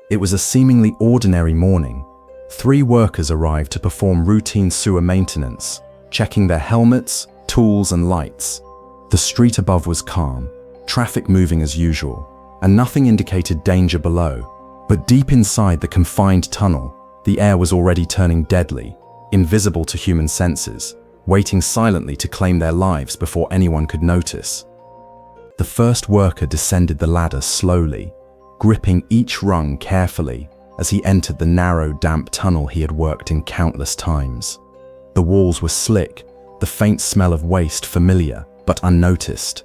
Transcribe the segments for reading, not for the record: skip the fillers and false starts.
It was a seemingly ordinary morning. 3 workers arrived to perform routine sewer maintenance, checking their helmets, tools, and lights. The street above was calm, traffic moving as usual, and nothing indicated danger below. But deep inside the confined tunnel, the air was already turning deadly, invisible to human senses, waiting silently to claim their lives before anyone could notice. The first worker descended the ladder slowly, gripping each rung carefully as he entered the narrow, damp tunnel he had worked in countless times. The walls were slick, the faint smell of waste familiar but unnoticed.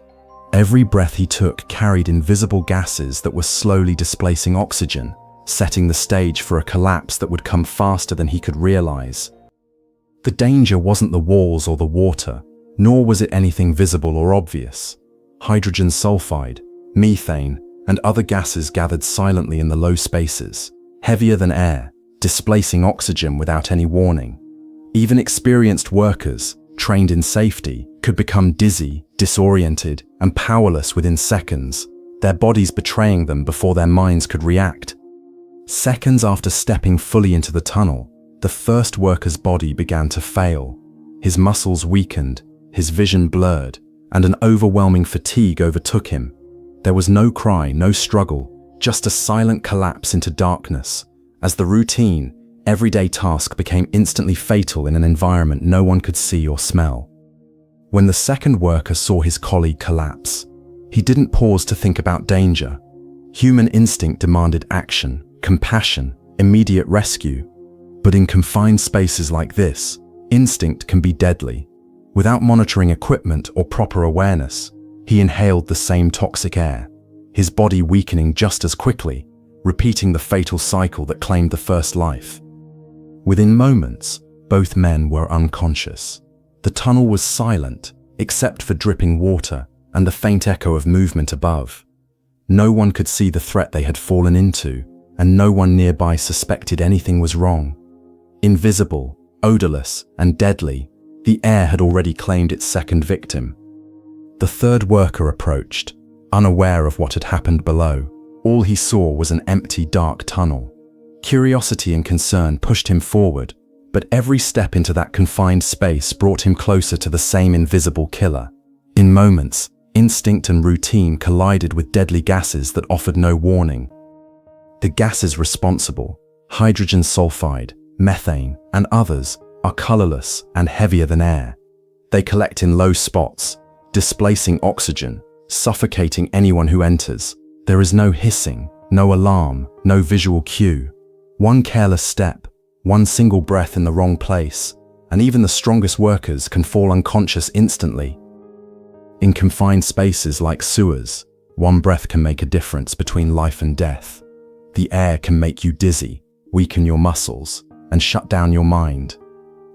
Every breath he took carried invisible gases that were slowly displacing oxygen, setting the stage for a collapse that would come faster than he could realize. The danger wasn't the walls or the water, nor was it anything visible or obvious. Hydrogen sulfide, methane, and other gases gathered silently in the low spaces, heavier than air, displacing oxygen without any warning. Even experienced workers, trained in safety, could become dizzy, disoriented, and powerless within seconds, their bodies betraying them before their minds could react. Seconds after stepping fully into the tunnel, the first worker's body began to fail. His muscles weakened, his vision blurred, and an overwhelming fatigue overtook him. There was no cry, no struggle, just a silent collapse into darkness, as the routine, everyday task became instantly fatal in an environment no one could see or smell. When the second worker saw his colleague collapse, he didn't pause to think about danger. Human instinct demanded action, compassion, immediate rescue. But in confined spaces like this, instinct can be deadly. Without monitoring equipment or proper awareness, he inhaled the same toxic air, his body weakening just as quickly, repeating the fatal cycle that claimed the first life. Within moments, both men were unconscious. The tunnel was silent, except for dripping water and the faint echo of movement above. No one could see the threat they had fallen into, and no one nearby suspected anything was wrong. Invisible, odorless, and deadly, the air had already claimed its second victim. The third worker approached, unaware of what had happened below. All he saw was an empty, dark tunnel. Curiosity and concern pushed him forward, but every step into that confined space brought him closer to the same invisible killer. In moments, instinct and routine collided with deadly gases that offered no warning. The gases responsible, hydrogen sulfide, methane, and others, are colorless and heavier than air. They collect in low spots, displacing oxygen, suffocating anyone who enters. There is no hissing, no alarm, no visual cue. One careless step, one single breath in the wrong place, and even the strongest workers can fall unconscious instantly. In confined spaces like sewers, one breath can make a difference between life and death. The air can make you dizzy, weaken your muscles, and shut down your mind.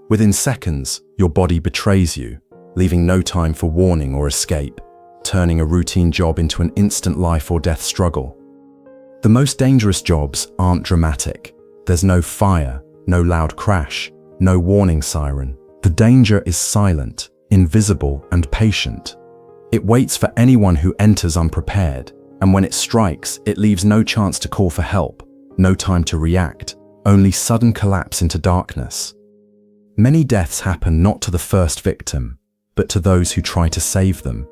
Within seconds, your body betrays you, leaving no time for warning or escape, turning a routine job into an instant life or death struggle. The most dangerous jobs aren't dramatic. There's no fire, no loud crash, no warning siren. The danger is silent, invisible, and patient. It waits for anyone who enters unprepared, and when it strikes, it leaves no chance to call for help, no time to react, only sudden collapse into darkness. Many deaths happen not to the first victim, but to those who try to save them.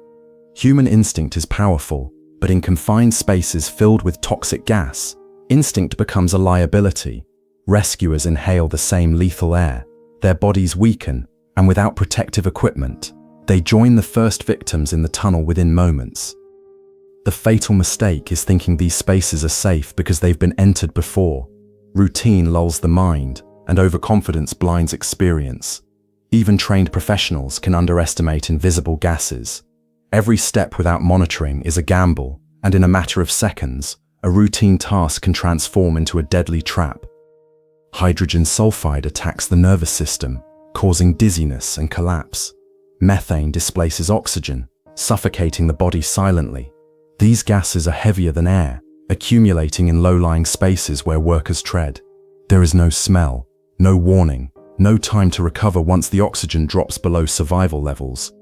Human instinct is powerful, but in confined spaces filled with toxic gas, instinct becomes a liability. Rescuers inhale the same lethal air, their bodies weaken, and without protective equipment, they join the first victims in the tunnel within moments. The fatal mistake is thinking these spaces are safe because they've been entered before. Routine lulls the mind, and overconfidence blinds experience. Even trained professionals can underestimate invisible gases. Every step without monitoring is a gamble, and in a matter of seconds, a routine task can transform into a deadly trap. Hydrogen sulfide attacks the nervous system, causing dizziness and collapse. Methane displaces oxygen, suffocating the body silently. These gases are heavier than air, accumulating in low-lying spaces where workers tread. There is no smell, no warning, no time to recover once the oxygen drops below survival levels.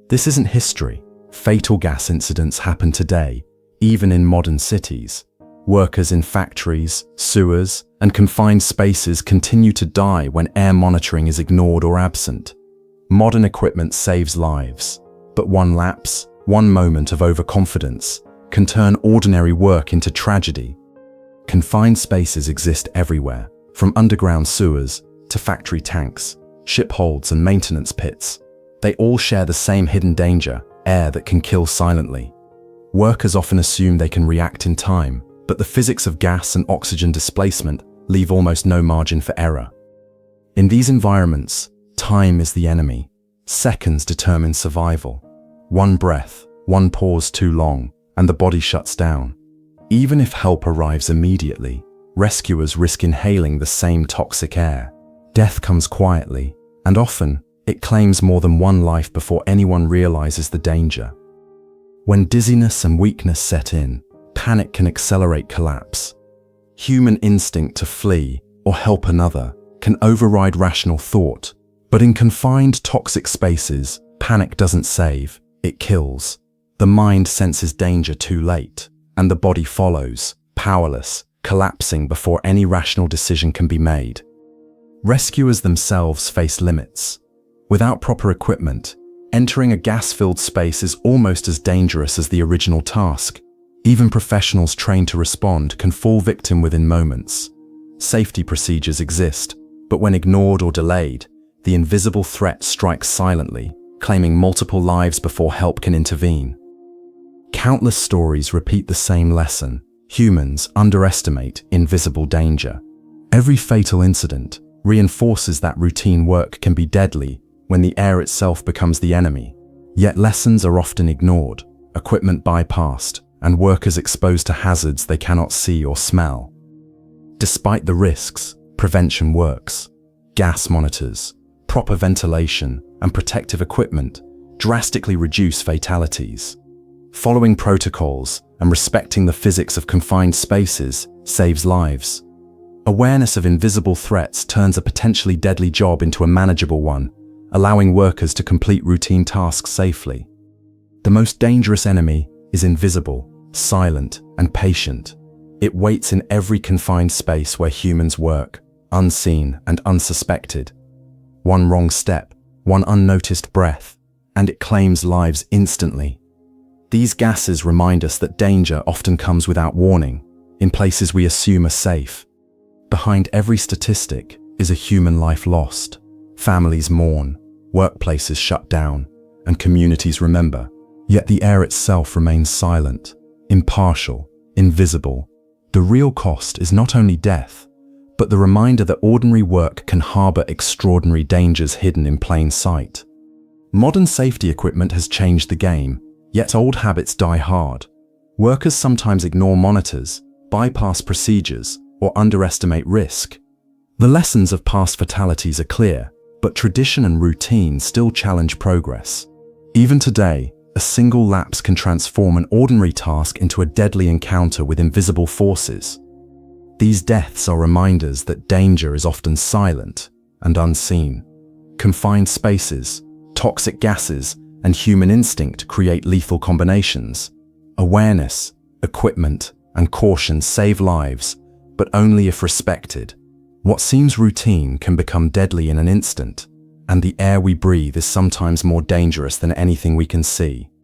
This isn't history. Fatal gas incidents happen today, even in modern cities. Workers in factories, sewers, and confined spaces continue to die when air monitoring is ignored or absent. Modern equipment saves lives, but one lapse, one moment of overconfidence, can turn ordinary work into tragedy. Confined spaces exist everywhere, from underground sewers to factory tanks, ship holds and maintenance pits. They all share the same hidden danger, air that can kill silently. Workers often assume they can react in time, but the physics of gas and oxygen displacement leave almost no margin for error. In these environments, time is the enemy. Seconds determine survival. One breath, one pause too long, and the body shuts down. Even if help arrives immediately, rescuers risk inhaling the same toxic air. Death comes quietly, and often, it claims more than one life before anyone realizes the danger. When dizziness and weakness set in, panic can accelerate collapse. Human instinct to flee or help another can override rational thought, but in confined, toxic spaces, panic doesn't save, it kills. The mind senses danger too late, and the body follows, powerless, collapsing before any rational decision can be made. Rescuers themselves face limits. Without proper equipment, entering a gas-filled space is almost as dangerous as the original task. Even professionals trained to respond can fall victim within moments. Safety procedures exist, but when ignored or delayed, the invisible threat strikes silently, claiming multiple lives before help can intervene. Countless stories repeat the same lesson. Humans underestimate invisible danger. Every fatal incident reinforces that routine work can be deadly when the air itself becomes the enemy. Yet lessons are often ignored, equipment bypassed, and workers exposed to hazards they cannot see or smell. Despite the risks, prevention works. Gas monitors, proper ventilation, and protective equipment drastically reduce fatalities. Following protocols and respecting the physics of confined spaces saves lives. Awareness of invisible threats turns a potentially deadly job into a manageable one, allowing workers to complete routine tasks safely. The most dangerous enemy is invisible, silent, and patient. It waits in every confined space where humans work, unseen and unsuspected. One wrong step, one unnoticed breath, and it claims lives instantly. These gases remind us that danger often comes without warning, in places we assume are safe. Behind every statistic is a human life lost. Families mourn, workplaces shut down, and communities remember. Yet the air itself remains silent, impartial, invisible. The real cost is not only death, but the reminder that ordinary work can harbor extraordinary dangers hidden in plain sight. Modern safety equipment has changed the game, yet old habits die hard. Workers sometimes ignore monitors, bypass procedures, or underestimate risk. The lessons of past fatalities are clear, but tradition and routine still challenge progress. Even today, a single lapse can transform an ordinary task into a deadly encounter with invisible forces. These deaths are reminders that danger is often silent and unseen. Confined spaces, toxic gases, and human instinct create lethal combinations. Awareness, equipment, and caution save lives, but only if respected. What seems routine can become deadly in an instant, and the air we breathe is sometimes more dangerous than anything we can see.